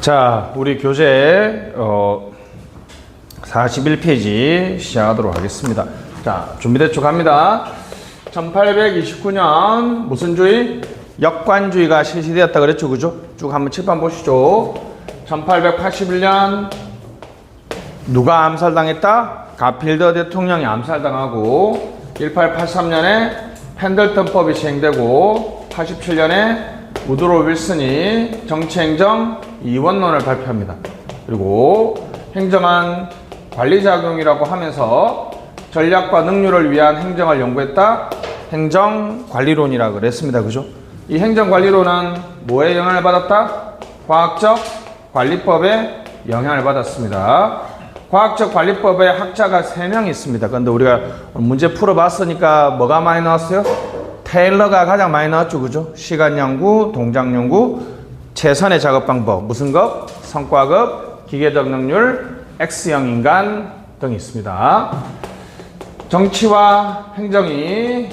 자, 우리 교재 41페이지 시작하도록 하겠습니다. 자, 준비됐죠? 갑니다. 1829년 무슨 주의? 역관주의가 실시되었다 그랬죠? 그죠? 쭉 한번 칠판 보시죠. 1881년 누가 암살당했다? 가필더 대통령이 암살당하고 1883년에 펜들턴법이 시행되고 87년에 우드로 윌슨이 정치행정 이원론을 발표합니다. 그리고 행정안 관리작용이라고 하면서 전략과 능률을 위한 행정을 연구했다. 행정관리론이라고 그랬습니다. 그죠? 이 행정관리론은 뭐에 영향을 받았다? 과학적 관리법에 영향을 받았습니다. 과학적 관리법에 학자가 3명 있습니다. 그런데 우리가 문제 풀어봤으니까 뭐가 많이 나왔어요? 테일러가 가장 많이 나왔죠. 그죠? 시간 연구, 동작 연구, 최선의 작업 방법, 무슨 급? 성과급, 기계적 능률, X형 인간 등이 있습니다. 정치와 행정이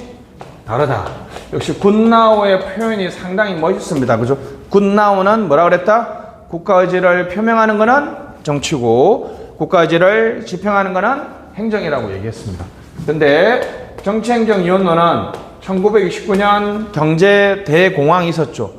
다르다. 역시 굿나우의 표현이 상당히 멋있습니다. 그죠? 굿나우는 뭐라 그랬다? 국가의지를 표명하는 거는 정치고 국가의지를 집행하는 거는 행정이라고 얘기했습니다. 근데 정치행정이원론은 1929년 경제 대공황이 있었죠.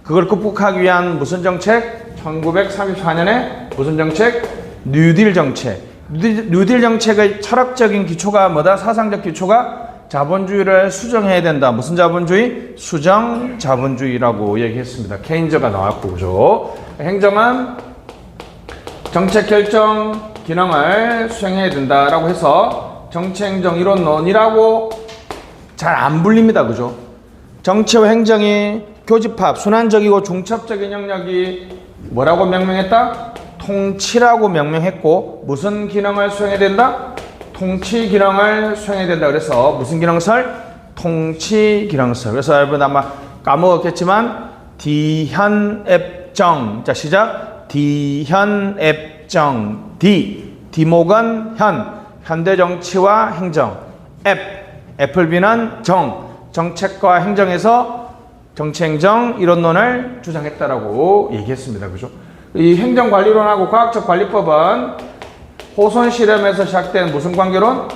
그걸 극복하기 위한 무슨 정책? 1934년에 무슨 정책? 뉴딜 정책. 뉴딜 정책의 철학적인 기초가 뭐다? 사상적 기초가 자본주의를 수정해야 된다. 무슨 자본주의? 수정 자본주의라고 얘기했습니다. 케인즈가 나왔고, 그죠? 행정은 정책 결정 기능을 수행해야 된다라고 해서 정치행정 이론론이라고 잘 안 불립니다. 그죠? 정치와 행정이 교집합, 순환적이고 중첩적인 영역이 뭐라고 명명했다? 통치라고 명명했고, 무슨 기능을 수행해야 된다? 통치 기능을 수행해야 된다. 그래서 무슨 기능설? 통치 기능설. 그래서 여러분 아마 까먹었겠지만 디현앱정. 자, 시작. 디현앱정. 디목은 현대정치와 행정. 애플비는 정책과 행정에서 정치행정 이론론을 주장했다라고 얘기했습니다. 그죠? 이 행정관리론하고 과학적 관리법은 호손 실험에서 시작된 무슨 관계론?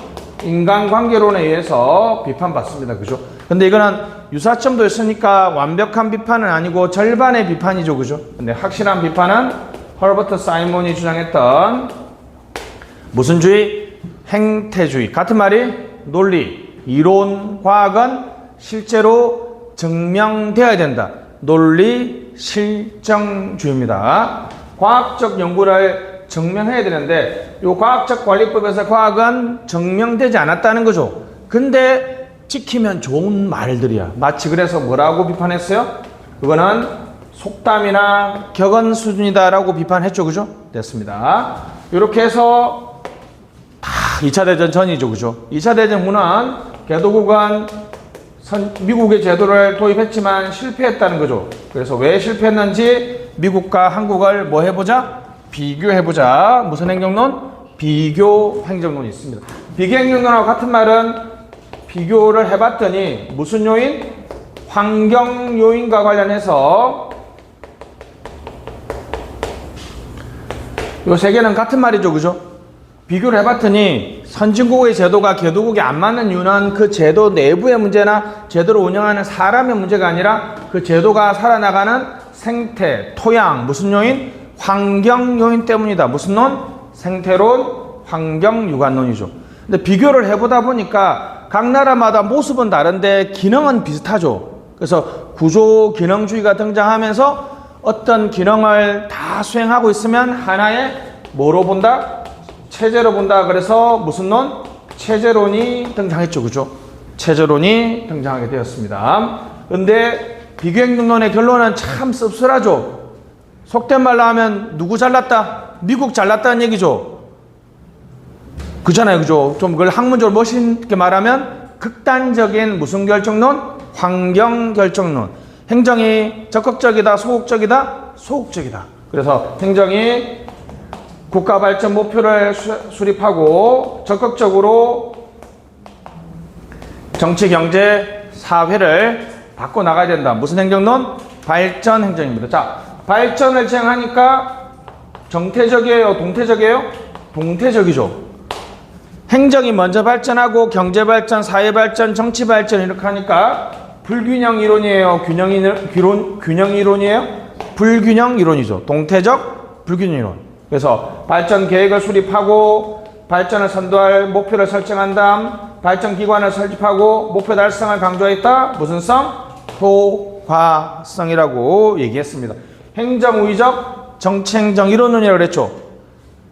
인간관계론에 의해서 비판받습니다. 그죠? 근데 이거는 유사점도 있으니까 완벽한 비판은 아니고 절반의 비판이죠. 그죠? 근데 확실한 비판은 허버트 사이먼이 주장했던 무슨 주의? 행태주의. 같은 말이 논리, 이론, 과학은 실제로 증명되어야 된다. 논리, 실정주의입니다. 과학적 연구를 증명해야 되는데 이 과학적 관리법에서 과학은 증명되지 않았다는 거죠. 근데 지키면 좋은 말들이야. 마치 그래서 뭐라고 비판했어요? 그거는 속담이나 격언 수준이다라고 비판했죠. 그죠? 됐습니다. 이렇게 해서 다 2차 대전 전이죠. 그죠? 2차 대전 후는 개도국은 미국의 제도를 도입했지만 실패했다는 거죠. 그래서 왜 실패했는지 미국과 한국을 뭐 해보자? 비교해보자. 무슨 행정론? 비교 행정론이 있습니다. 비교 행정론하고 같은 말은 비교를 해봤더니 무슨 요인? 환경 요인과 관련해서 요 세 개는 같은 말이죠. 그죠? 비교를 해봤더니 선진국의 제도가 개도국에 안 맞는 이유는 그 제도 내부의 문제나 제도를 운영하는 사람의 문제가 아니라 그 제도가 살아나가는 생태, 토양, 무슨 요인? 환경 요인 때문이다. 무슨 론? 생태론, 환경 유관론이죠. 근데 비교를 해보다 보니까 각 나라마다 모습은 다른데 기능은 비슷하죠. 그래서 구조 기능주의가 등장하면서 어떤 기능을 다 수행하고 있으면 하나의 뭐로 본다? 체제로 본다. 그래서 무슨 론? 체제론이 등장했죠. 그죠? 체제론이 등장하게 되었습니다. 근데 비교행동론의 결론은 참 씁쓸하죠. 속된 말로 하면 누구 잘났다? 미국 잘났다는 얘기죠. 그잖아요. 그죠? 좀 그걸 학문적으로 멋있게 말하면 극단적인 무슨 결정론? 환경 결정론. 행정이 적극적이다, 소극적이다? 소극적이다. 그래서 행정이 국가 발전 목표를 수립하고 적극적으로 정치, 경제, 사회를 바꿔 나가야 된다. 무슨 행정론? 발전 행정입니다. 자, 발전을 지향하니까 정태적이에요? 동태적이에요? 동태적이죠. 행정이 먼저 발전하고 경제 발전, 사회 발전, 정치 발전 이렇게 하니까 불균형 이론이에요? 균형 이론이에요? 불균형 이론이죠. 동태적 불균형 이론. 그래서 발전 계획을 수립하고 발전을 선도할 목표를 설정한 다음 발전 기관을 설립하고 목표 달성을 강조했다. 무슨 성? 효과성이라고 얘기했습니다. 행정우위적 정치행정 이론론이라고 그랬죠.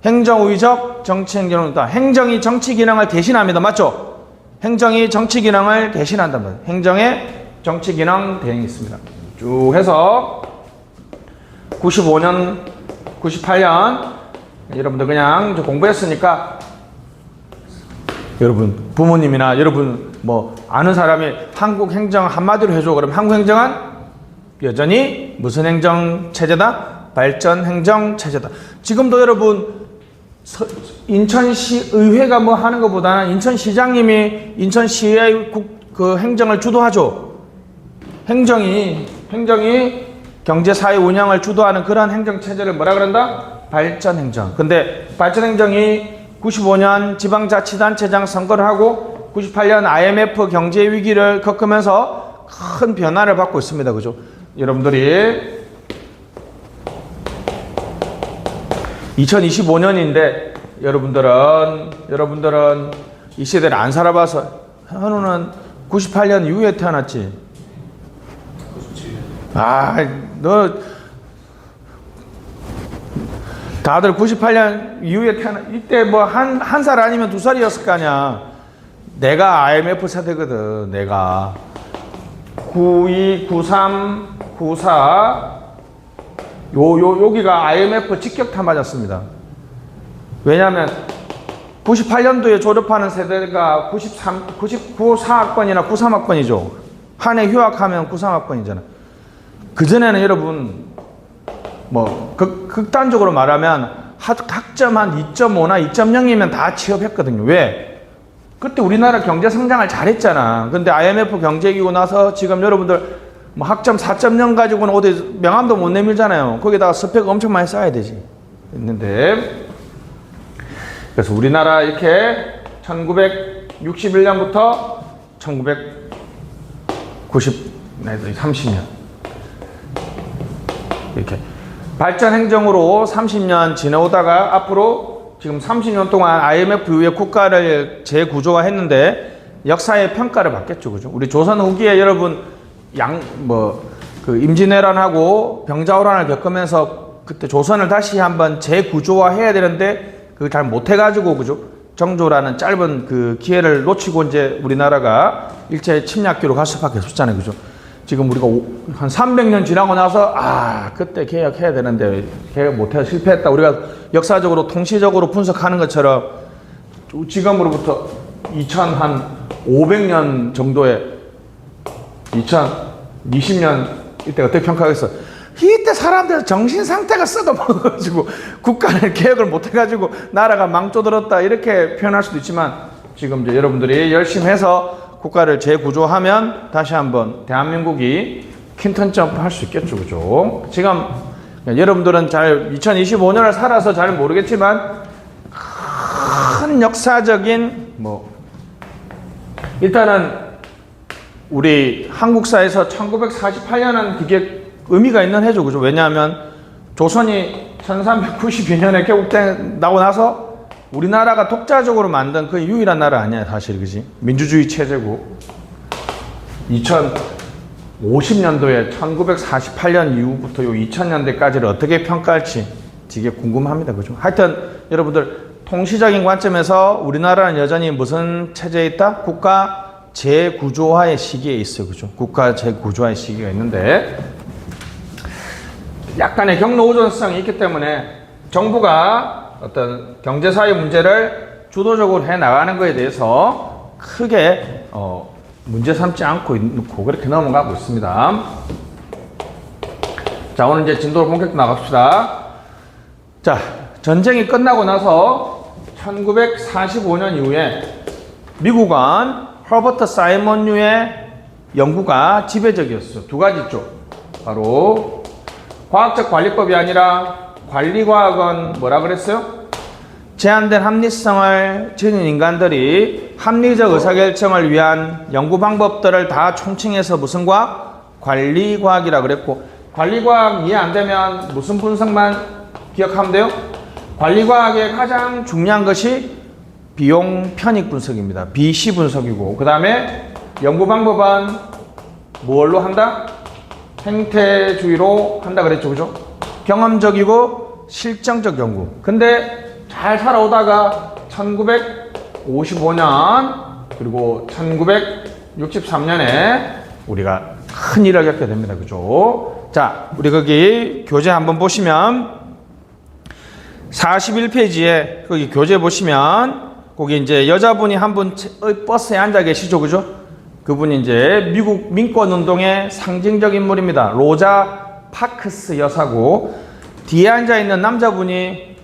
행정우위적 정치행정이론이다. 행정이 정치 기능을 대신합니다. 맞죠? 행정이 정치 기능을 대신한단 말이에요. 행정의 정치 기능 대행이 있습니다. 쭉 해서 95년, 98년 여러분들 그냥 공부했으니까 여러분 부모님이나 여러분 뭐 아는 사람이 한국 행정 한마디로 해줘. 그럼 한국 행정은 여전히 무슨 행정 체제다? 발전 행정 체제다. 지금도 여러분 인천시 의회가 뭐 하는 것보다는 인천시장님이 인천시의 그 행정을 주도하죠. 행정이 경제사회 운영을 주도하는 그런 행정체제를 뭐라 그런다? 발전행정. 근데 발전행정이 95년 지방자치단체장 선거를 하고 98년 IMF 경제위기를 겪으면서 큰 변화를 받고 있습니다. 그죠? 여러분들이 2025년인데 여러분들은 이 시대를 안 살아봐서 현우는 98년 이후에 태어났지? 너 다들 98년 이후에 이때 뭐 한 살 아니면 2살이었을 거 아니야. 내가 IMF 세대거든. 내가 92, 93, 94 여기가 IMF 직격탄 맞았습니다. 왜냐하면 98년도에 졸업하는 세대가 94학번이나 93학번이죠. 한 해 휴학하면 93학번이잖아. 그전에는 여러분 뭐 극단적으로 말하면 학점 한 2.5나 2.0이면 다 취업했거든요. 왜? 그때 우리나라 경제 성장을 잘했잖아. 근데 IMF 경제기고 나서 지금 여러분들 뭐 학점 4.0 가지고는 어디 명함도 못 내밀잖아요. 거기다가 스펙 엄청 많이 쌓아야 되지. 했는데 그래서 우리나라 이렇게 1961년부터 30년 이렇게 발전 행정으로 30년 지내오다가 앞으로 지금 30년 동안 IMF 이후에 국가를 재구조화했는데 역사의 평가를 받겠죠. 그죠? 우리 조선 후기에 여러분 임진왜란하고 병자호란을 겪으면서 그때 조선을 다시 한번 재구조화해야 되는데 그걸 잘 못해가지고 그죠? 정조라는 짧은 그 기회를 놓치고 이제 우리나라가 일제 침략기로 갈 수밖에 없었잖아요. 그죠? 지금 우리가 한 300년 지나고 나서 그때 개혁해야 되는데 개혁 못해서 실패했다. 우리가 역사적으로 통시적으로 분석하는 것처럼 지금으로부터 2500년 정도에 2020년 이때 어떻게 평가하겠어? 이때 사람들 정신 상태가 썩어먹어가지고 국가를 개혁을 못해가지고 나라가 망조들었다 이렇게 표현할 수도 있지만 지금 이제 여러분들이 열심히 해서 국가를 재구조하면 다시 한번 대한민국이 퀸턴 점프 할 수 있겠죠. 그죠? 지금 여러분들은 잘 2025년을 살아서 잘 모르겠지만 큰 역사적인 일단은 우리 한국사에서 1948년은 그게 의미가 있는 해죠. 그죠? 왜냐하면 조선이 1392년에 개국되고 나서 우리나라가 독자적으로 만든 그 유일한 나라 아니야, 사실. 그지? 민주주의 체제고. 2050년도에 1948년 이후부터 요 2000년대까지를 어떻게 평가할지 되게 궁금합니다. 그죠? 하여튼 여러분들 통시적인 관점에서 우리나라는 여전히 무슨 체제에 있다? 국가 재구조화의 시기에 있어요. 그죠? 국가 재구조화의 시기가 있는데 약간의 경로우전성이 있기 때문에 정부가 어떤 경제사회 문제를 주도적으로 해 나가는 것에 대해서 크게 문제 삼지 않고 있고 그렇게 넘어가고 있습니다. 자, 오늘 이제 진도를 본격적으로 나갑시다. 자, 전쟁이 끝나고 나서 1945년 이후에 미국은 허버트 사이먼류의 연구가 지배적이었어. 두 가지 있죠. 바로 과학적 관리법이 아니라 관리과학은 뭐라 그랬어요? 제한된 합리성을 지닌 인간들이 합리적 의사결정을 위한 연구 방법들을 다 총칭해서 무슨 과학? 관리과학이라 그랬고, 관리과학 이해 안 되면 무슨 분석만 기억하면 돼요? 관리과학의 가장 중요한 것이 비용 편익 분석입니다. BC 분석이고, 그 다음에 연구 방법은 뭘로 한다? 행태주의로 한다 그랬죠, 그죠? 경험적이고 실정적 연구. 근데 잘 살아오다가 1955년 그리고 1963년에 우리가 큰 일을 겪게 됩니다, 그죠? 자, 우리 거기 교재 한번 보시면 41페이지에 거기 교재 보시면 거기 이제 여자분이 한 분 버스에 앉아 계시죠, 그죠? 그분이 이제 미국 민권운동의 상징적 인물입니다. 로자 파크스 여사고, 뒤에 앉아있는 남자분이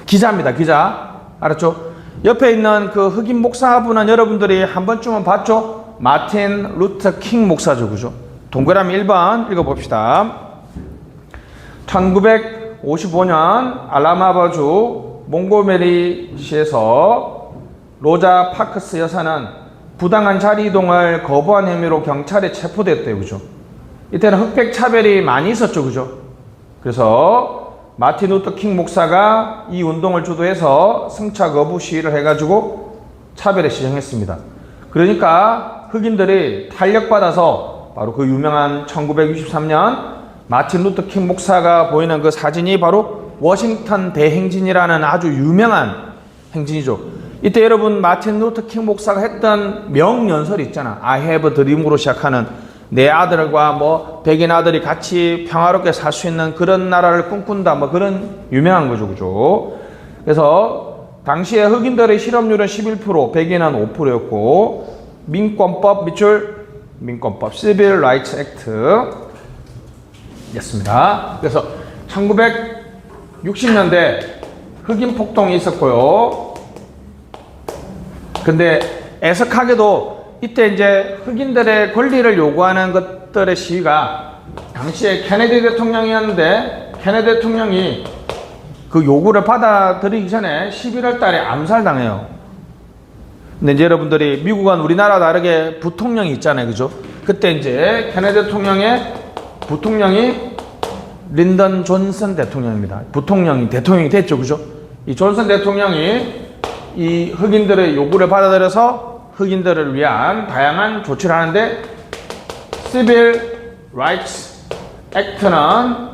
기자입니다. 기자. 알았죠? 옆에 있는 그 흑인 목사분은 여러분들이 한 번쯤은 봤죠? 마틴 루터 킹 목사죠. 그죠? 동그라미 1번 읽어봅시다. 1955년 알라바마주 몽고메리시에서 로자 파크스 여사는 부당한 자리 이동을 거부한 혐의로 경찰에 체포됐대요. 그죠? 이때는 흑백 차별이 많이 있었죠. 그죠? 그래서 마틴 루터 킹 목사가 이 운동을 주도해서 승차 거부 시위를 해가지고 차별에 시정했습니다. 그러니까 흑인들이 탄력받아서 바로 그 유명한 1963년 마틴 루터 킹 목사가 보이는 그 사진이 바로 워싱턴 대행진이라는 아주 유명한 행진이죠. 이때 여러분 마틴 루터 킹 목사가 했던 명연설이 있잖아. I have a dream으로 시작하는, 내 아들과 뭐 백인 아들이 같이 평화롭게 살 수 있는 그런 나라를 꿈꾼다, 뭐 그런 유명한 거죠, 그죠? 그래서 당시에 흑인들의 실업률은 11%, 백인은 5%였고, 민권법 밑줄 민권법 Civil Rights Act 였습니다. 그래서 1960년대 흑인 폭동이 있었고요. 근데 애석하게도 이때 이제 흑인들의 권리를 요구하는 것들의 시위가 당시에 케네디 대통령이었는데, 케네디 대통령이 그 요구를 받아들이기 전에 11월 달에 암살당해요. 근데 이제 여러분들이 미국은 우리나라 다르게 부통령이 있잖아요. 그죠? 그때 이제 케네디 대통령의 부통령이 린던 존슨 대통령입니다. 대통령이 됐죠. 그죠? 이 존슨 대통령이 이 흑인들의 요구를 받아들여서 흑인들을 위한 다양한 조치를 하는데, Civil Rights Act는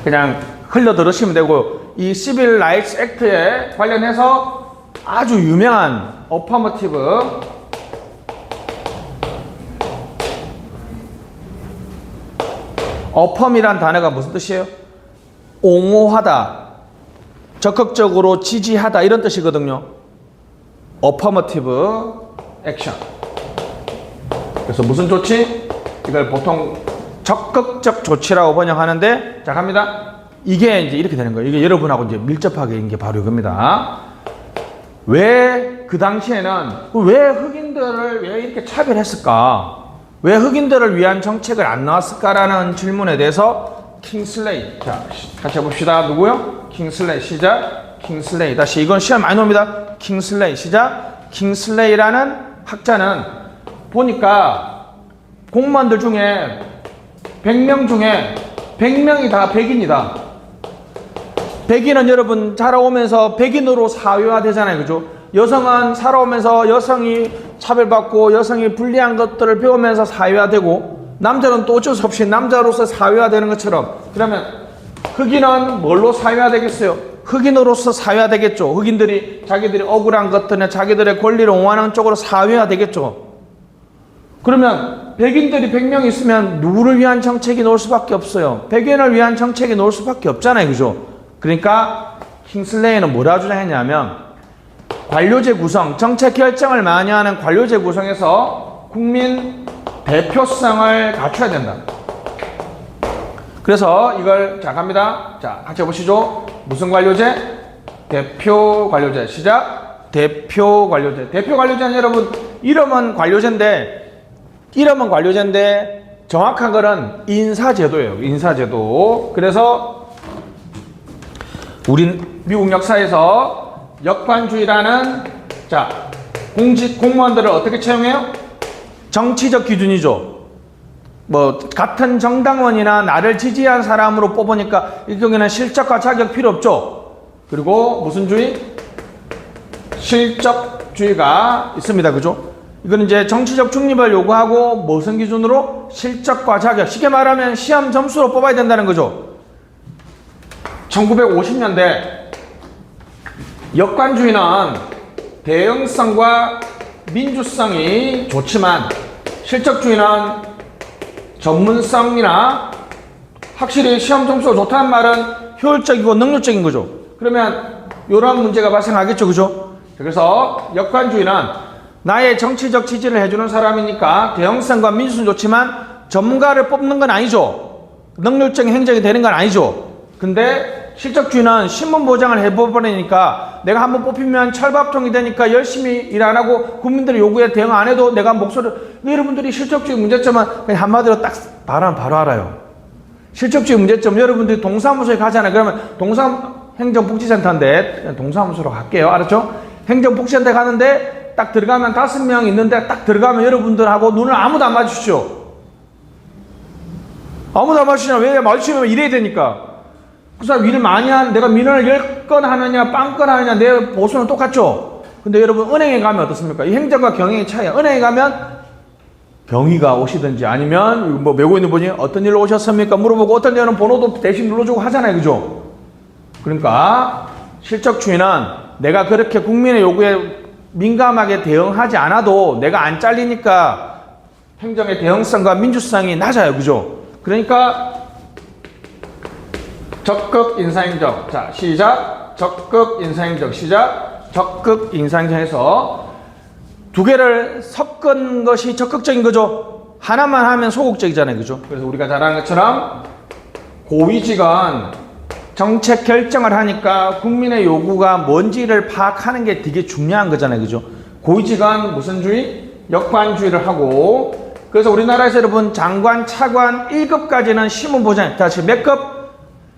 그냥 흘려 들으시면 되고, 이 Civil Rights Act에 관련해서 아주 유명한 어퍼머티브 어펌이란 단어가 무슨 뜻이에요? 옹호하다, 적극적으로 지지하다, 이런 뜻이거든요. Affirmative Action. 그래서 무슨 조치? 이걸 보통 적극적 조치라고 번역하는데, 자 갑니다. 이게 이제 이렇게 되는 거예요. 이게 여러분하고 이제 밀접하게 있는 게 바로 이겁니다. 왜 그 당시에는 왜 흑인들을 왜 이렇게 차별했을까? 왜 흑인들을 위한 정책을 안 나왔을까라는 질문에 대해서 킹슬레이, 자 같이 해봅시다. 누구요? 킹슬레이. 시작. 킹슬레이. 다시, 이건 시험 많이 나옵니다. 킹슬레이. 시작. 킹슬레이라는 학자는 보니까 공무원들 중에 100명 중에 100명이 다 백인이다. 백인은 여러분 자라오면서 백인으로 사회화 되잖아요. 그죠? 여성은 살아오면서 여성이 차별받고 여성이 불리한 것들을 배우면서 사회화되고, 남자는 또 어쩔 수 없이 남자로서 사회화되는 것처럼, 그러면 흑인은 뭘로 사회화되겠어요? 흑인으로서 사회화되겠죠. 흑인들이 자기들이 억울한 것들이나 자기들의 권리를 옹호하는 쪽으로 사회화되겠죠. 그러면 백인들이 100명 있으면 누구를 위한 정책이 나올 수밖에 없어요. 백인을 위한 정책이 나올 수밖에 없잖아요. 그죠? 그러니까 킹슬레이는 뭐라 주장했냐면, 관료제 구성, 정책 결정을 많이 하는 관료제 구성에서 국민 대표성을 갖춰야 된다. 그래서 이걸 자 갑니다. 자 같이 해보시죠. 무슨 관료제? 대표 관료제. 시작. 대표 관료제. 대표 관료제는 여러분 이름은 관료제인데 정확한 거는 인사제도예요. 인사제도. 그래서 우린 미국 역사에서 역관주의라는 자 공직 공무원들을 어떻게 채용해요? 정치적 기준이죠. 뭐 같은 정당원이나 나를 지지한 사람으로 뽑으니까 이 경우에는 실적과 자격 필요 없죠. 그리고 무슨 주의? 실적주의가 있습니다. 그죠? 이건 이제 정치적 중립을 요구하고 무슨 기준으로? 실적과 자격. 쉽게 말하면 시험 점수로 뽑아야 된다는 거죠. 1950년대 역관주의는 대응성과 민주성이 좋지만 실적주의는 전문성이나 확실히 시험 점수가 좋다는 말은 효율적이고 능률적인 거죠. 그러면 이런 문제가 발생하겠죠. 그죠? 그래서 역관주의는 나의 정치적 지지를 해주는 사람이니까 대응성과 민주성은 좋지만 전문가를 뽑는 건 아니죠. 능률적인 행정이 되는 건 아니죠. 근데 실적주의는 신문 보장을 해버리니까 내가 한번 뽑히면 철밥통이 되니까 열심히 일 안 하고 국민들의 요구에 대응 안 해도 내가 목소리를 여러분들이 실적주의 문제점은 그냥 한마디로 딱 바로 알아요. 실적주의 문제점 여러분들이 동사무소에 가잖아요. 그러면 행정복지센터인데 동사무소로 갈게요. 알았죠? 행정복지센터에 가는데 딱 들어가면 5명 있는데 딱 들어가면 여러분들하고 눈을 아무도 안 마주치죠. 아무도 안 마주치냐? 왜 마주치면 이래야 되니까. 그 사람 일을 많이 하는, 내가 민원을 10건 하느냐, 빵건 하느냐, 내 보수는 똑같죠? 근데 여러분, 은행에 가면 어떻습니까? 이 행정과 경영의 차이야. 은행에 가면 경위가 오시든지 아니면 뭐 메고 있는 분이 어떤 일로 오셨습니까? 물어보고 어떤 일은 번호도 대신 눌러주고 하잖아요. 그죠? 그러니까 실적주의는 내가 그렇게 국민의 요구에 민감하게 대응하지 않아도 내가 안 잘리니까 행정의 대응성과 민주성이 낮아요. 그죠? 그러니까 적극 인사행정. 자, 시작. 적극 인사행정. 시작. 적극 인사행정에서 두 개를 섞은 것이 적극적인 거죠. 하나만 하면 소극적이잖아요. 그죠? 그래서 우리가 잘 아는 것처럼 고위직은 정책 결정을 하니까 국민의 요구가 뭔지를 파악하는 게 되게 중요한 거잖아요. 그죠? 고위직은 무슨 주의? 역관주의를 하고, 그래서 우리나라에서 여러분 장관, 차관 1급까지는 신문보장, 다시 몇 급?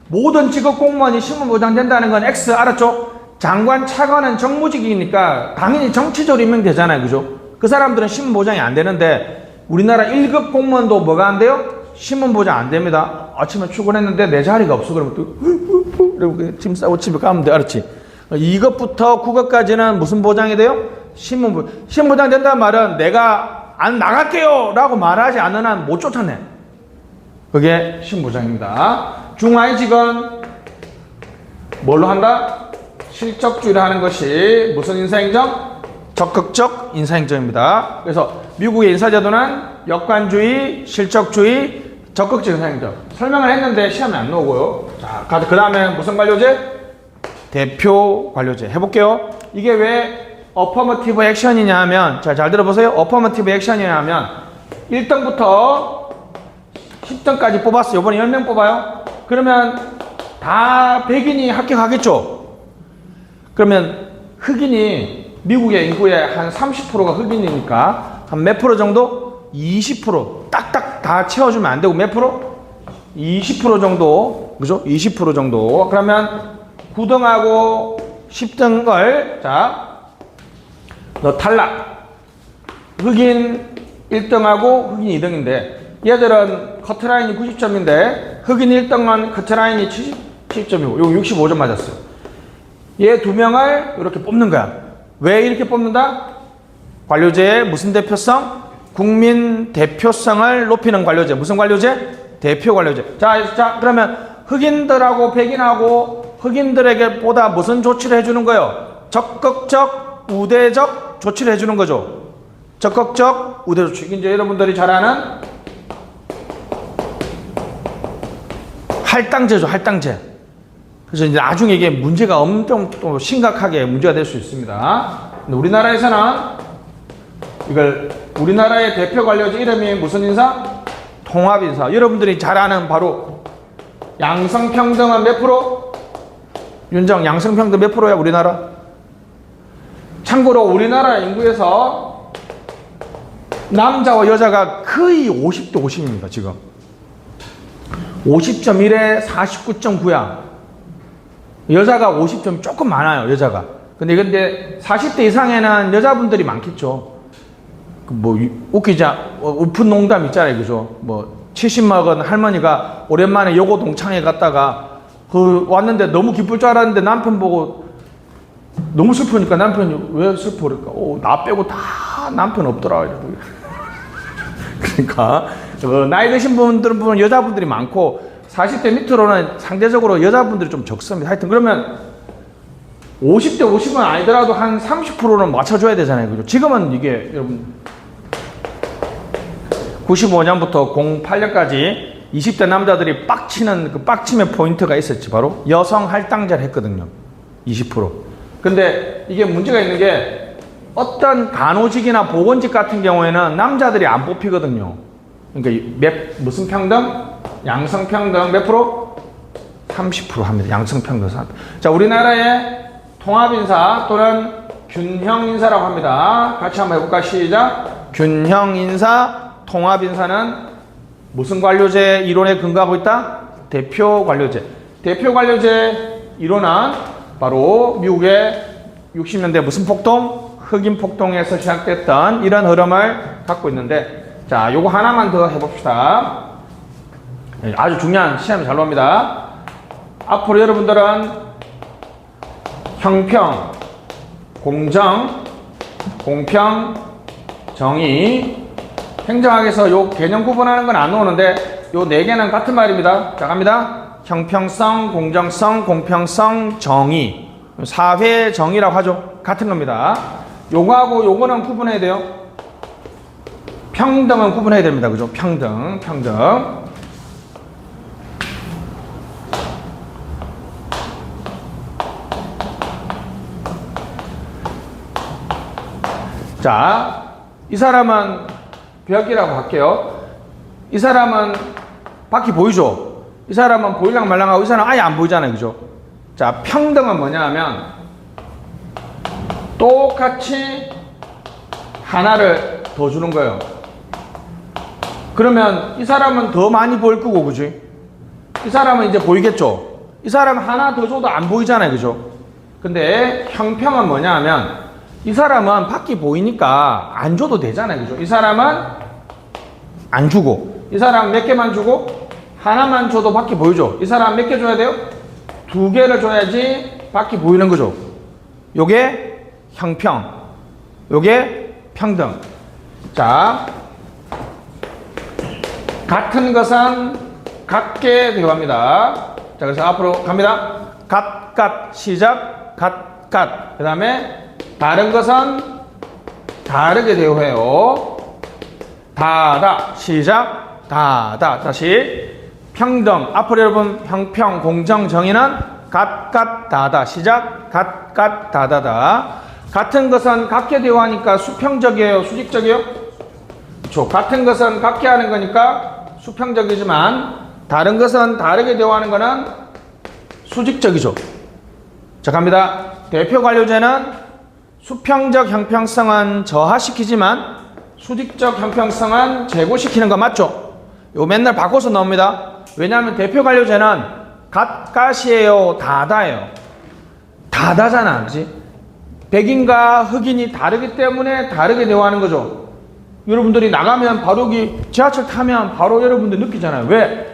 모든 직업 공무원이 신문보장 된다는 건 X 알았죠? 장관, 차관은 정무직이니까 당연히 정치적으로 임명되잖아요. 그죠? 그 사람들은 신문보장이 안 되는데 우리나라 1급 공무원도 뭐가 안 돼요? 신문보장 안 됩니다. 아침에 출근했는데 내 자리가 없어. 그러면 또 이러고 짐 싸고 집에 가면 돼. 알았지? 2급부터 9급까지는 무슨 보장이 돼요? 신문보장 된다는 말은 내가 안 나갈게요 라고 말하지 않는 한 못 쫓아내. 그게 신문보장입니다. 중하위직은 뭘로 한다? 실적주의를 하는 것이 무슨 인사행정? 적극적 인사행정입니다. 그래서 미국의 인사제도는 역관주의, 실적주의, 적극적 인사행정. 설명을 했는데 시험에 안 나오고요. 자, 그 다음에 무슨 관료제? 대표 관료제. 해볼게요. 이게 왜 어퍼머티브 액션이냐 하면, 자, 잘 들어보세요. 어퍼머티브 액션이냐 하면 1등부터 10등까지 뽑았어요. 이번에 10명 뽑아요. 그러면 다 백인이 합격하겠죠? 그러면 흑인이 미국의 인구의 한 30%가 흑인이니까 한 몇 프로 정도? 20% 딱딱 다 채워주면 안 되고 몇 프로? 20% 정도. 그죠? 20% 정도. 그러면 9등하고 10등을 자, 너 탈락. 흑인 1등하고 흑인 2등인데 얘들은 커트라인이 90점인데 흑인 1등은 커트라인이 70점이고 요 65점 맞았어요. 얘 두 명을 이렇게 뽑는 거야. 왜 이렇게 뽑는다? 관료제의 무슨 대표성? 국민 대표성을 높이는 관료제. 무슨 관료제? 대표 관료제. 자, 그러면 흑인들하고 백인하고 흑인들에게 보다 무슨 조치를 해주는 거예요? 적극적, 우대적 조치를 해주는 거죠. 적극적, 우대 조치. 이제 여러분들이 잘 아는 할당제죠, 할당제. 그래서 이제 나중에 이게 문제가 엄청 또 심각하게 문제가 될 수 있습니다. 근데 우리나라에서는 이걸 우리나라의 대표 관료제 이름이 무슨 인사? 통합인사. 여러분들이 잘 아는 바로 양성평등은 몇 프로? 윤정, 양성평등 몇 프로야 우리나라? 참고로 우리나라 인구에서 남자와 여자가 거의 50대 50입니다, 지금. 50.1에 49.9야. 여자가 50점 조금 많아요, 여자가. 근데 40대 이상에는 여자분들이 많겠죠. 뭐, 웃픈 농담 있잖아요, 그죠? 뭐, 70 먹은 할머니가 오랜만에 여고 동창회 갔다가, 왔는데 너무 기쁠 줄 알았는데 남편 보고 너무 슬프니까 남편이 왜 슬퍼? 그러니까, 나 빼고 다 남편 없더라. 그러니까, 나이 드신 분들은 여자분들이 많고, 40대 밑으로는 상대적으로 여자분들이 좀 적습니다. 하여튼, 그러면 50대 50은 아니더라도 한 30%는 맞춰줘야 되잖아요. 그죠? 지금은 이게, 여러분, 95년부터 08년까지 20대 남자들이 빡치는 그 빡침의 포인트가 있었지. 바로 여성 할당제를 했거든요. 20%. 근데 이게 문제가 있는 게 어떤 간호직이나 보건직 같은 경우에는 남자들이 안 뽑히거든요. 그러니까 무슨 평등? 양성평등 몇 프로? 30% 합니다. 양성평등. 자, 우리나라의 통합인사 또는 균형인사라고 합니다. 같이 한번 해볼까? 시작. 균형인사, 통합인사는 무슨 관료제 이론에 근거하고 있다? 대표관료제. 대표관료제 이론은 바로 미국의 60년대 무슨 폭동? 흑인 폭동에서 시작됐던 이런 흐름을 갖고 있는데, 자, 요거 하나만 더 해봅시다. 아주 중요한 시험이 잘 나옵니다. 앞으로 여러분들은 형평, 공정, 공평, 정의, 행정학에서 요 개념 구분하는 건 안 나오는데 요 네 개는 같은 말입니다. 자, 갑니다. 형평성, 공정성, 공평성, 정의. 사회 정의라고 하죠. 같은 겁니다. 요거하고 요거는 구분해야 돼요. 평등은 구분해야 됩니다. 그죠? 평등. 자, 이 사람은 벽이라고 할게요. 이 사람은 바퀴 보이죠? 이 사람은 보일랑 말랑하고 이 사람은 아예 안 보이잖아요. 그죠? 자, 평등은 뭐냐 하면 똑같이 하나를 더 주는 거예요. 그러면 이 사람은 더 많이 보일 거고, 그지? 이 사람은 이제 보이겠죠? 이 사람 하나 더 줘도 안 보이잖아요. 그죠? 근데 형평은 뭐냐 하면 이 사람은 바퀴 보이니까 안 줘도 되잖아요. 그죠? 이 사람은 안 주고, 이 사람 몇 개만 주고, 하나만 줘도 바퀴 보이죠? 이 사람 몇 개 줘야 돼요? 2개를 줘야지 바퀴 보이는 거죠. 요게 형평, 요게 평등. 자, 같은 것은 같게 대우합니다. 자, 그래서 앞으로 갑니다. 갓, 시작, 갓. 그 다음에 다른 것은 다르게 대우해요. 다다, 시작, 다다. 다시 평등. 앞으로 여러분 형평, 공정, 정의는 갓, 다다. 시작, 갓, 다다다. 같은 것은 같게 대우하니까 수평적이에요, 수직적이에요? 그렇죠. 같은 것은 같게 하는 거니까 수평적이지만 다른 것은 다르게 대우하는 거는 수직적이죠. 자, 갑니다. 대표관료제는 수평적 형평성은 저하시키지만 수직적 형평성은 제고시키는 거 맞죠? 이거 맨날 바꿔서 나옵니다. 왜냐하면 대표관료제는 갓이에요, 다다예요. 다다잖아, 그치? 백인과 흑인이 다르기 때문에 다르게 대우하는 거죠. 여러분들이 나가면 바로 여기 지하철 타면 바로 여러분들 느끼잖아요. 왜?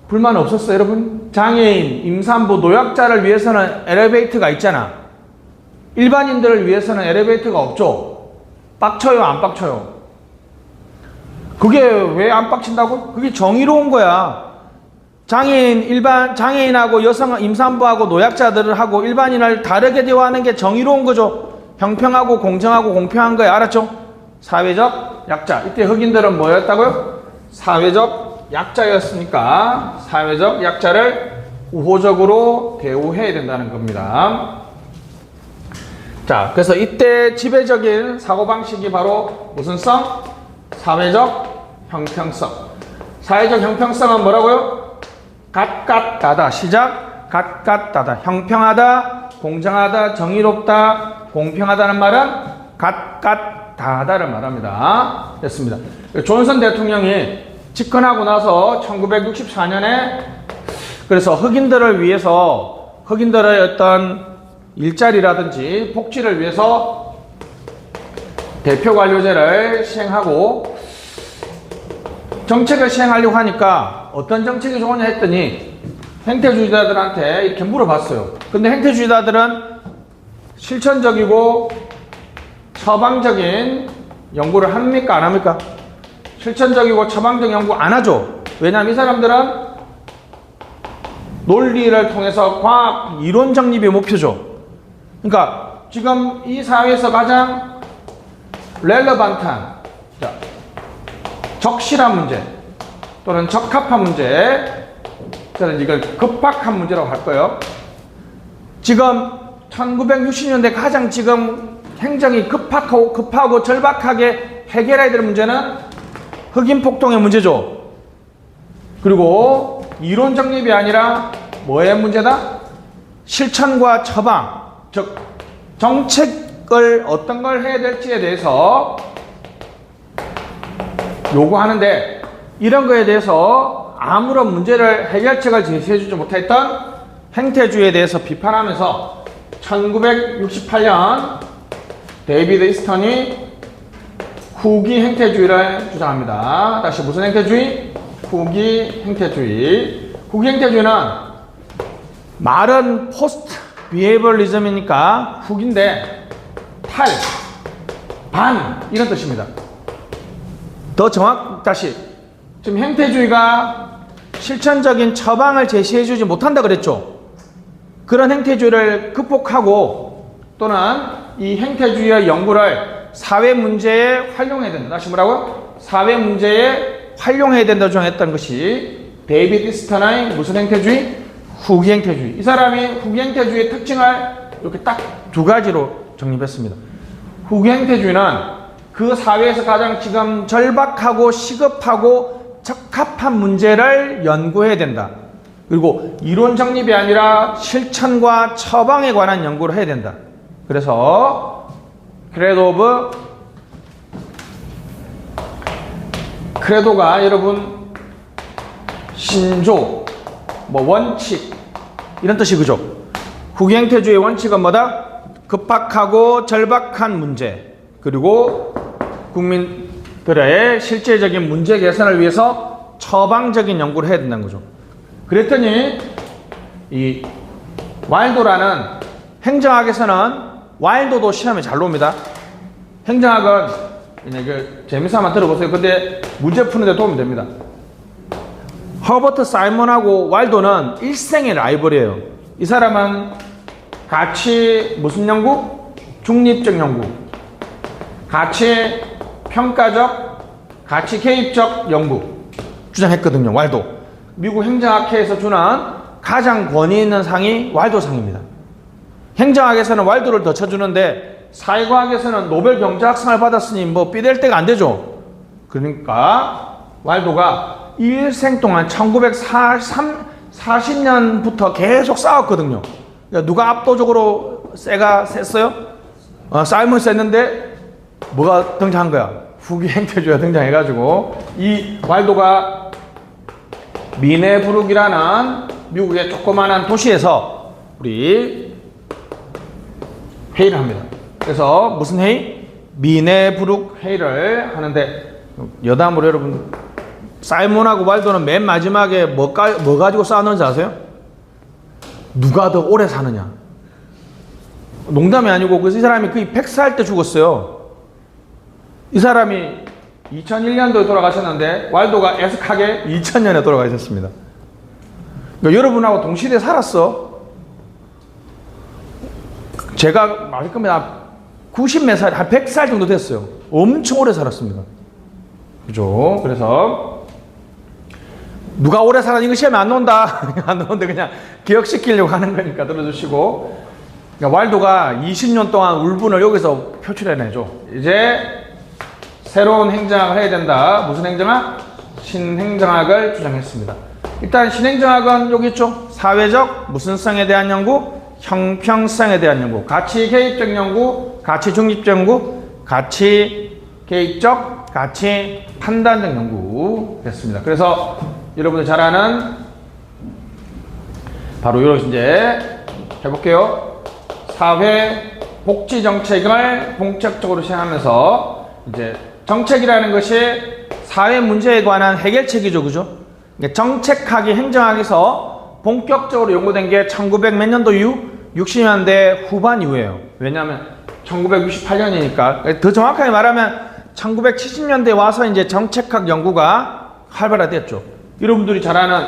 불만 없었어요, 여러분? 장애인, 임산부, 노약자를 위해서는 엘리베이터가 있잖아. 일반인들을 위해서는 엘리베이터가 없죠. 빡쳐요, 안 빡쳐요? 그게 왜 안 빡친다고? 그게 정의로운 거야. 장애인하고 여성, 임산부하고 노약자들을 하고 일반인을 다르게 대우하는 게 정의로운 거죠. 형평하고 공정하고 공평한 거야. 알았죠? 사회적 약자. 이때 흑인들은 뭐였다고요? 사회적 약자였으니까 사회적 약자를 우호적으로 대우해야 된다는 겁니다. 자, 그래서 이때 지배적인 사고방식이 바로 무슨 성? 사회적 형평성. 사회적 형평성은 뭐라고요? 갓, 시작. 갓, 다다. 형평하다, 공정하다, 정의롭다, 공평하다는 말은 갓, 다하다를 말합니다. 됐습니다. 존슨 대통령이 집권하고 나서 1964년에 그래서 흑인들을 위해서 흑인들의 어떤 일자리라든지 복지를 위해서 대표관료제를 시행하고 정책을 시행하려고 하니까 어떤 정책이 좋으냐 했더니 행태주의자들한테 이렇게 물어봤어요. 근데 행태주의자들은 실천적이고 처방적인 연구를 합니까? 안 합니까? 실천적이고 처방적 연구 안 하죠. 왜냐하면 이 사람들은 논리를 통해서 과학 이론 정립이 목표죠. 그러니까 지금 이 사회에서 가장 렐러반트한 적실한 문제 또는 적합한 문제, 저는 이걸 급박한 문제라고 할 거예요. 지금 1960년대 가장 지금 행정이 급하고 절박하게 해결해야 될 문제는 흑인 폭동의 문제죠. 그리고 이론 정립이 아니라 뭐의 문제다? 실천과 처방, 즉 정책을 어떤 걸 해야 될지에 대해서 요구하는데 이런 거에 대해서 아무런 문제를 해결책을 제시해주지 못했던 행태주의에 대해서 비판하면서 1968년 데이비드 이스턴이 후기 행태주의를 주장합니다. 다시 무슨 행태주의? 후기 행태주의. 후기 행태주의는 말은 포스트 비헤이버리즘이니까 후기인데 탈, 반 이런 뜻입니다. 더 다시 지금 행태주의가 실천적인 처방을 제시해주지 못한다 그랬죠. 그런 행태주의를 극복하고 또는 이 행태주의의 연구를 사회 문제에 활용해야 된다. 다시 뭐라고요? 사회 문제에 활용해야 된다 주장했던 것이 데이비드 이스턴의 무슨 행태주의? 후기 행태주의. 이 사람이 후기 행태주의의 특징을 이렇게 딱 두 가지로 정립했습니다. 후기 행태주의는 그 사회에서 가장 지금 절박하고 시급하고 적합한 문제를 연구해야 된다. 그리고 이론 정립이 아니라 실천과 처방에 관한 연구를 해야 된다. 그래서 크레도가 여러분 신조, 원칙 이런 뜻이 그죠? 후기 행태주의의 원칙은 뭐다? 급박하고 절박한 문제 그리고 국민들의 실제적인 문제 개선을 위해서 처방적인 연구를 해야 된다는 거죠. 그랬더니 이 와일도라는 행정학에서는 와일도도 시험에 잘 나옵니다. 행정학은 재미삼아 한번 들어보세요. 근데 문제 푸는데 도움이 됩니다. 허버트 사이먼하고 와일도는 일생의 라이벌이에요. 이 사람은 가치 무슨 연구? 중립적 연구. 가치 평가적, 가치 개입적 연구 주장했거든요. 와일도. 미국 행정학회에서 주는 가장 권위 있는 상이 와일도상입니다. 행정학에서는 와일도를 더 쳐주는데 사회과학에서는 노벨 경제학상을 받았으니 뭐 삐댈 데가 안 되죠. 그러니까 와일도가 일생 동안 1940년부터 계속 싸웠거든요. 그러니까 누가 압도적으로 셌어요? 사이먼이 셌는데 뭐가 등장한 거야? 후기 행태주의가 등장해가지고 이 와일도가 미네부룩이라는 미국의 조그마한 도시에서 우리 회의를 합니다. 그래서 무슨 회의? 미네부룩 회의를 하는데 여담으로 여러분 사이먼하고 와일도는 맨 마지막에 뭐 가지고 싸웠는지 아세요? 누가 더 오래 사느냐. 농담이 아니고 이 사람이 거의 100살 때 죽었어요. 이 사람이 2001년도에 돌아가셨는데 와일도가 애석하게 2000년에 돌아가셨습니다. 그러니까 여러분하고 동시대에 살았어. 제가 말할 겁니다. 90몇 살, 한 100살 정도 됐어요. 엄청 오래 살았습니다. 그죠? 그래서 누가 오래 살았는 이거 시험에 안 나온다. 안 나오는데 그냥 기억시키려고 하는 거니까 들어주시고. 그러니까 와일도가 20년 동안 울분을 여기서 표출해내죠. 이제 새로운 행정학을 해야 된다. 무슨 행정학? 신행정학을 주장했습니다. 일단 신행정학은 여기 있죠. 사회적 무슨성에 대한 연구, 형평성에 대한 연구, 가치 개입적 연구, 가치 중립적 연구, 가치 계획적 가치 판단적 연구 됐습니다. 그래서 여러분들 잘 아는 바로 이런 이제 해볼게요. 사회 복지 정책을 본격적으로 시행하면서 이제 정책이라는 것이 사회 문제에 관한 해결책이죠, 그죠? 정책학이 행정학에서 본격적으로 연구된 게 1900 몇 년도 이후 60년대 후반 이후예요. 왜냐하면 1968년이니까 더 정확하게 말하면 1970년대에 와서 이제 정책학 연구가 활발화됐죠. 여러분들이 잘 아는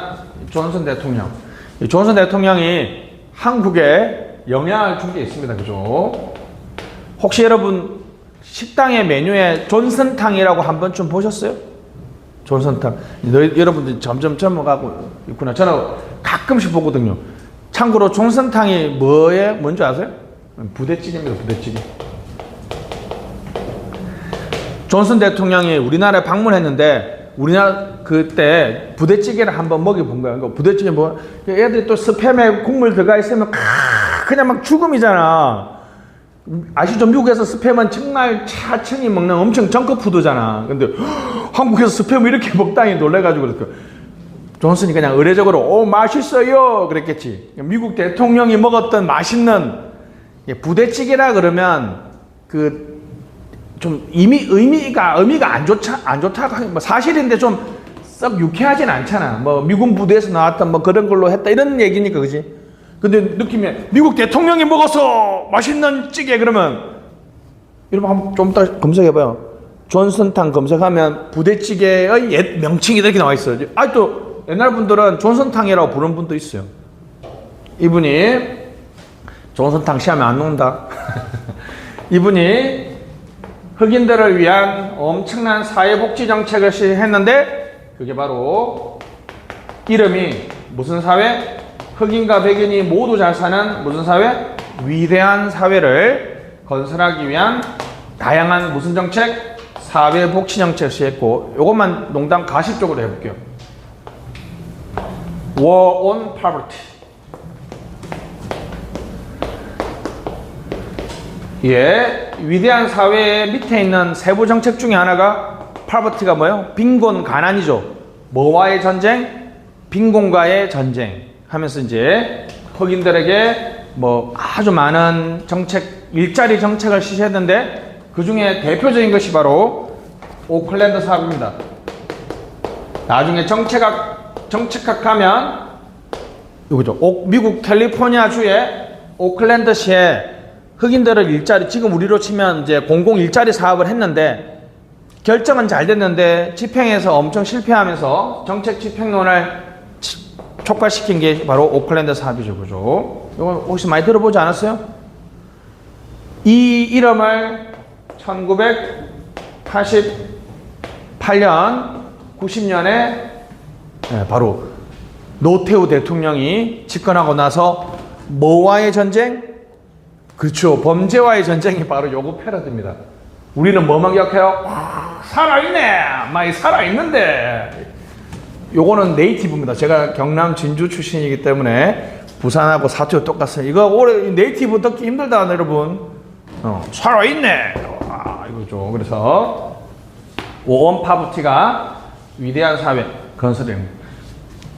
존슨 대통령. 이 존슨 대통령이 한국에 영향을 준 게 있습니다. 그죠? 혹시 여러분 식당의 메뉴에 존슨탕이라고 한 번쯤 보셨어요? 존슨탕. 여러분들 점점 젊어가고 있구나. 저는 가끔씩 보거든요. 참고로 존슨탕이 뭔지 아세요? 부대찌개입니다. 부대찌개. 존슨 대통령이 우리나라에 방문했는데 우리나라 그때 부대찌개를 한번 먹여본 거야. 그러니까 부대찌개 뭐 애들이 또 스팸에 국물 들어가 있으면 그냥 막 죽음이잖아. 아시죠? 미국에서 스팸은 정말 차츰히 먹는 엄청 정크푸드잖아. 근데 한국에서 스팸을 이렇게 먹다니 놀래가지고 그랬어. 존슨이 그냥 의례적으로 오 맛있어요 그랬겠지. 미국 대통령이 먹었던 맛있는 부대찌개라 그러면 그 좀 의미가 안 좋다고 뭐 사실인데 좀 썩 유쾌하진 않잖아. 뭐 미군 부대에서 나왔던 뭐 그런 걸로 했다 이런 얘기니까 그지. 근데 느낌이 미국 대통령이 먹어서 맛있는 찌개 그러면 여러분 한번 좀 더 검색해봐요. 존슨탕 검색하면 부대찌개의 옛 명칭이 이렇게 나와 있어요. 또 옛날 분들은 존슨탕이라고 부르는 분도 있어요. 이분이 존슨탕 시험에 안 나온다. 이분이 흑인들을 위한 엄청난 사회복지 정책을 시행했는데 그게 바로 이름이 무슨 사회? 흑인과 백인이 모두 잘 사는 무슨 사회? 위대한 사회를 건설하기 위한 다양한 무슨 정책? 사회복지 정책을 시행했고 이것만 농담 가식적으로 해볼게요. War on Poverty. 위대한 사회 밑에 있는 세부 정책 중에 하나가 poverty가 뭐예요? 빈곤, 가난이죠. 뭐와의 전쟁? 빈곤과의 전쟁 하면서 이제 흑인들에게 뭐 아주 많은 정책, 일자리 정책을 실시했는데 그 중에 대표적인 것이 바로 오클랜드 사업입니다. 나중에 정책학 하면 이거죠. 미국 캘리포니아주의 오클랜드시에 흑인들을 일자리, 지금 우리로 치면 이제 공공 일자리 사업을 했는데 결정은 잘 됐는데 집행에서 엄청 실패하면서 정책 집행론을 촉발시킨 게 바로 오클랜드 사업이죠. 그죠? 이거 혹시 많이 들어보지 않았어요? 이 이름을 1988년, 90년에 바로 노태우 대통령이 집권하고 나서 뭐와의 전쟁? 그렇죠. 범죄와의 전쟁이 바로 요거 패러디입니다. 우리는 뭐만 기억해요? 살아있네! 많이 살아있는데! 요거는 네이티브입니다. 제가 경남 진주 출신이기 때문에 부산하고 사투리 똑같아요. 이거 올해 네이티브 듣기 힘들다, 여러분. 살아있네! 이거죠. 그래서 오원 파버티가 위대한 사회 건설입니다.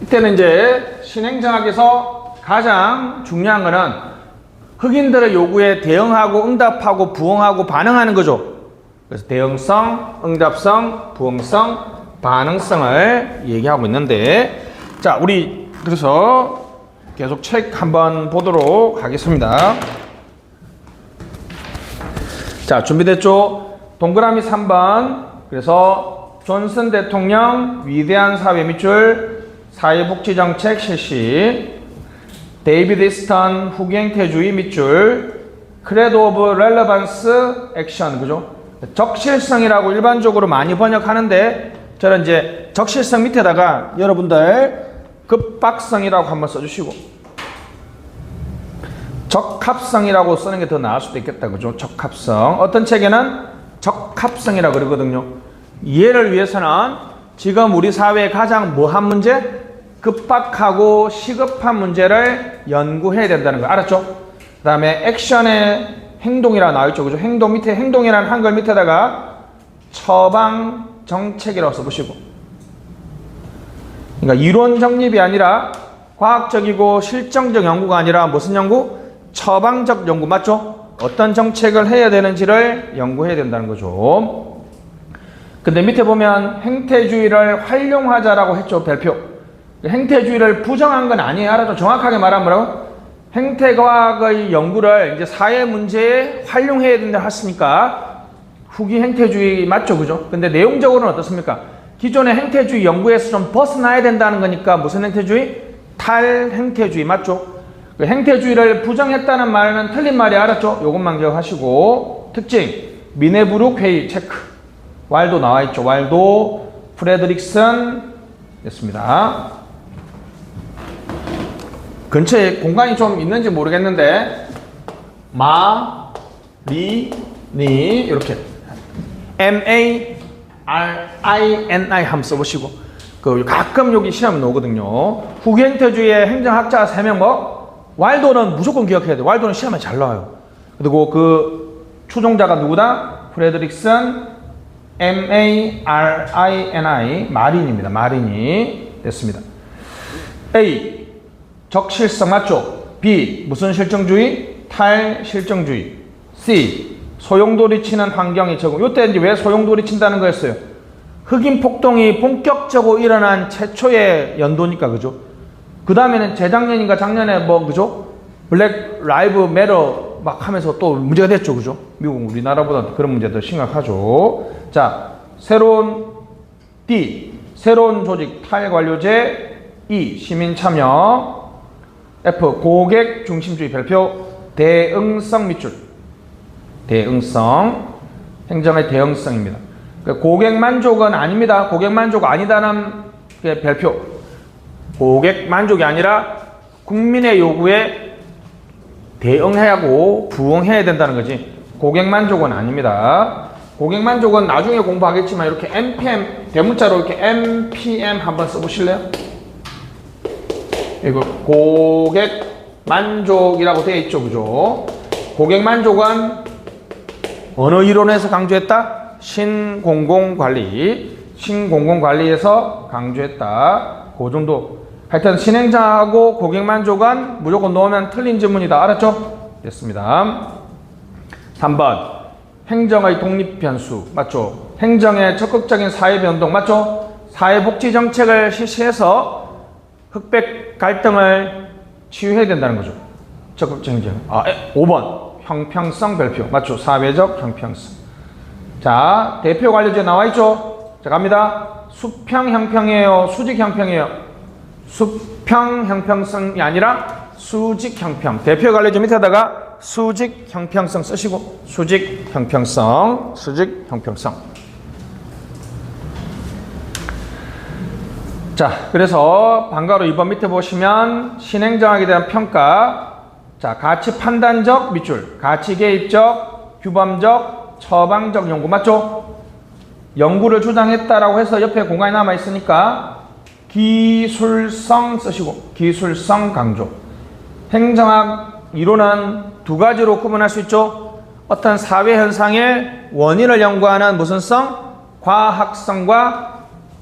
이때는 이제 신행정학에서 가장 중요한 거는 흑인들의 요구에 대응하고 응답하고 부응하고 반응하는 거죠. 그래서 대응성, 응답성, 부응성, 반응성을 얘기하고 있는데 자, 우리 그래서 계속 책 한번 보도록 하겠습니다. 자, 준비됐죠? 동그라미 3번. 그래서 존슨 대통령 위대한 사회 밑줄 사회복지정책 실시 데이비드 이스턴 후기행태주의 밑줄 크레도 오브 렐러반스 액션 그죠? 적실성이라고 일반적으로 많이 번역하는데 저는 이제 적실성 밑에다가 여러분들 급박성이라고 한번 써주시고 적합성이라고 쓰는 게 더 나을 수도 있겠다 그죠? 적합성. 어떤 책에는 적합성이라고 그러거든요. 이해를 위해서는 지금 우리 사회의 가장 뭐한 문제? 급박하고 시급한 문제를 연구해야 된다는 거 알았죠? 그 다음에 액션의 행동이라고 나와있죠. 그죠? 행동 밑에 행동이라는 한글 밑에다가 처방 정책이라고 써보시고. 그러니까 이론 정립이 아니라 과학적이고 실정적 연구가 아니라 무슨 연구? 처방적 연구 맞죠? 어떤 정책을 해야 되는지를 연구해야 된다는 거죠. 근데 밑에 보면 행태주의를 활용하자라고 했죠. 별표. 행태주의를 부정한 건 아니에요. 알아서 정확하게 말하면 뭐라고? 행태과학의 연구를 이제 사회 문제에 활용해야 된다 했으니까 후기 행태주의 맞죠? 그죠? 근데 내용적으로는 어떻습니까? 기존의 행태주의 연구에서 좀 벗어나야 된다는 거니까 무슨 행태주의? 탈행태주의 맞죠? 그 행태주의를 부정했다는 말은 틀린 말이 알았죠? 요것만 기억하시고. 특징 미네부룩 회의 체크. 왈도 나와있죠. 왈도 프레드릭슨 됐습니다. 근처에 공간이 좀 있는지 모르겠는데 마리니 이렇게 MARINI 한번 써보시고. 그 가끔 여기 시험 나오거든요. 후기 행태주의의 행정학자 3명 뭐? 왈도는 무조건 기억해야 돼. 왈도는 시험에 잘 나와요. 그리고 그 추종자가 누구다? 프레드릭슨 MARINI 마린입니다. 마린이 됐습니다. A 적실성 맞죠? B 무슨 실정주의? 탈실정주의. C 소용돌이 치는 환경이 적응. 요때 이제 왜 소용돌이 친다는 거였어요? 흑인 폭동이 본격적으로 일어난 최초의 연도니까 그죠? 그 다음에는 재작년인가 작년에 뭐 그죠? 블랙 라이브 매러 막 하면서 또 문제가 됐죠. 그죠? 미국 우리나라보다 그런 문제도 심각하죠. 자, 새로운 D 새로운 조직 탈관료제. E 시민 참여. F 고객 중심주의 별표. 대응성 밑줄. 대응성 행정의 대응성입니다. 고객 만족은 아닙니다. 고객 만족 아니다는 별표. 고객 만족이 아니라 국민의 요구에 대응해야 하고 부응해야 된다는 거지. 고객 만족은 아닙니다. 고객 만족은 나중에 공부하겠지만 이렇게 NPM 대문자로 이렇게 NPM 한번 써보실래요? 이거 고객 만족이라고 되어 있죠. 그죠? 고객 만족은 어느 이론에서 강조했다? 신공공관리. 신공공관리에서 강조했다. 그 정도. 하여튼 신행자하고 고객만족은 무조건 넣으면 틀린 질문이다. 알았죠? 됐습니다. 3번 행정의 독립변수 맞죠? 행정의 적극적인 사회변동 맞죠? 사회복지정책을 실시해서 흑백 갈등을 치유해야 된다는 거죠. 적극적인 정. 5번 형평성 별표 맞죠? 사회적 형평성. 자, 대표 관료제 나와있죠? 자, 갑니다. 수평 형평이에요? 수직 형평이에요? 수평 형평성이 아니라 수직 형평. 대표 관료제 밑에다가 수직 형평성 쓰시고. 수직 형평성. 수직 형평성. 자, 그래서 방가로 2번 밑에 보시면 신행정학에 대한 평가. 자, 가치 판단적 밑줄. 가치 개입적, 규범적, 처방적 연구 맞죠? 연구를 주장했다라고 해서 옆에 공간이 남아있으니까 기술성 쓰시고. 기술성 강조. 행정학 이론은 두 가지로 구분할 수 있죠. 어떤 사회 현상의 원인을 연구하는 무슨 성? 과학성과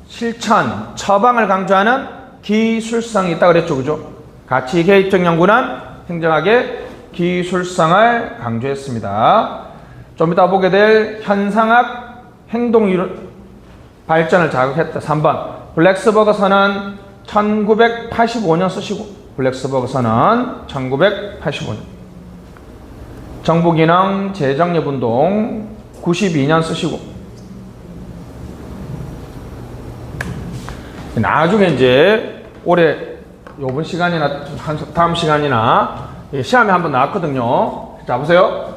실천, 처방을 강조하는 기술성이 있다고 그랬죠. 그죠? 가치 개입적 연구는 행정학의 기술성을 강조했습니다. 좀 이따 보게 될 현상학 행동 이론 발전을 자극했다. 3번 블랙스버그 선언 1985년 쓰시고. 블랙스버그 선언 1985년. 정부기능 재정립운동 92년 쓰시고. 나중에 이제 올해 요번 시간이나 다음 시간이나 시험에 한번 나왔거든요. 자 보세요.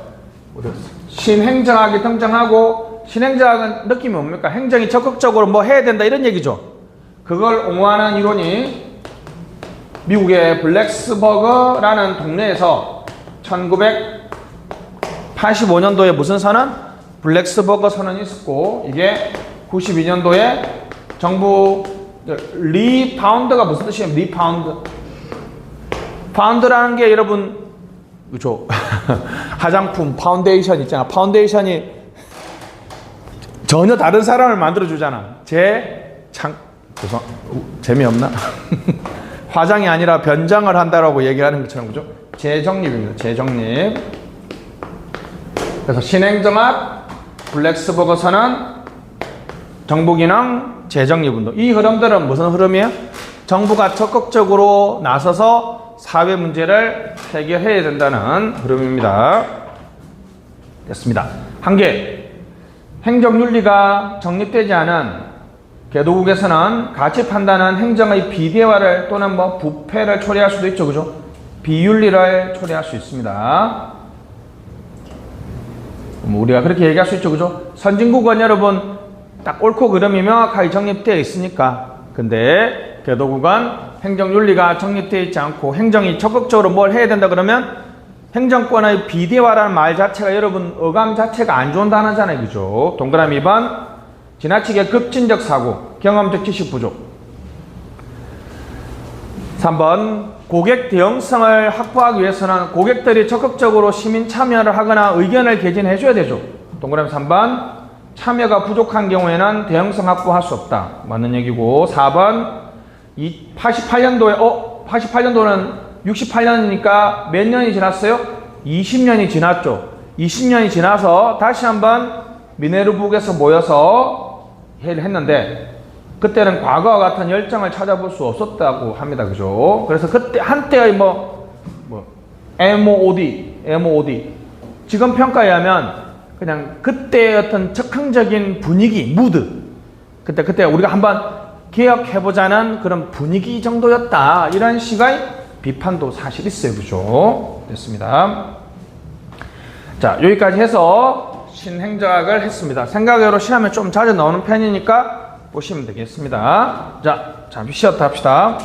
신행정학이 등장하고, 신행정학은 느낌이 뭡니까? 행정이 적극적으로 뭐 해야 된다 이런 얘기죠. 그걸 옹호하는 이론이 미국의 블랙스버그라는 동네에서 1985년도에 무슨 선언? 블랙스버그 선언이 있었고, 이게 92년도에 정부 리파운드가 무슨 뜻이에요? 리파운드. 파운드라는 게 여러분 그죠? 화장품 파운데이션 있잖아. 파운데이션이 전혀 다른 사람을 만들어주잖아. 재미없나? 화장이 아니라 변장을 한다라고 얘기하는 것처럼, 그죠? 재정립입니다. 재정립. 그래서 신행정 앞, 블랙스버그 정부기능, 재정립운동. 이 흐름들은 무슨 흐름이에요? 정부가 적극적으로 나서서 사회 문제를 해결해야 된다는 흐름입니다. 됐습니다. 한계. 행정윤리가 정립되지 않은 개도국에서는 가치 판단은 행정의 비대화를 또는 부패를 초래할 수도 있죠. 그죠? 비윤리를 초래할 수 있습니다. 우리가 그렇게 얘기할 수 있죠. 그죠? 선진국은 여러분 딱 옳고 그름이 명확하게 정립되어 있으니까. 근데 개도국은 행정윤리가 정립되어 있지 않고 행정이 적극적으로 뭘 해야 된다 그러면 행정권의 비대화라는 말 자체가 여러분 어감 자체가 안 좋은 단어잖아요. 그죠? 동그라미 2번 지나치게 급진적 사고, 경험적 지식 부족. 3번 고객 대응성을 확보하기 위해서는 고객들이 적극적으로 시민 참여를 하거나 의견을 개진해 줘야 되죠. 동그라미 3번 참여가 부족한 경우에는 대응성 확보할 수 없다. 맞는 얘기고. 4번 88년도는 68년이니까 몇 년이 지났어요? 20년이 지났죠. 20년이 지나서 다시 한번 미네르북에서 모여서 회의를 했는데 그때는 과거와 같은 열정을 찾아볼 수 없었다고 합니다. 그죠? 그래서 그때 한때의 MOD 지금 평가에 하면 그냥 그때의 어떤 적극적인 분위기, 무드 그때 우리가 한번 개혁해보자는 그런 분위기 정도였다. 이런 식의 비판도 사실 있어요. 그죠? 됐습니다. 자, 여기까지 해서 신행정학을 했습니다. 생각외로 시험에 좀 자주 나오는 편이니까 보시면 되겠습니다. 자, 잠시 쉬었다 합시다.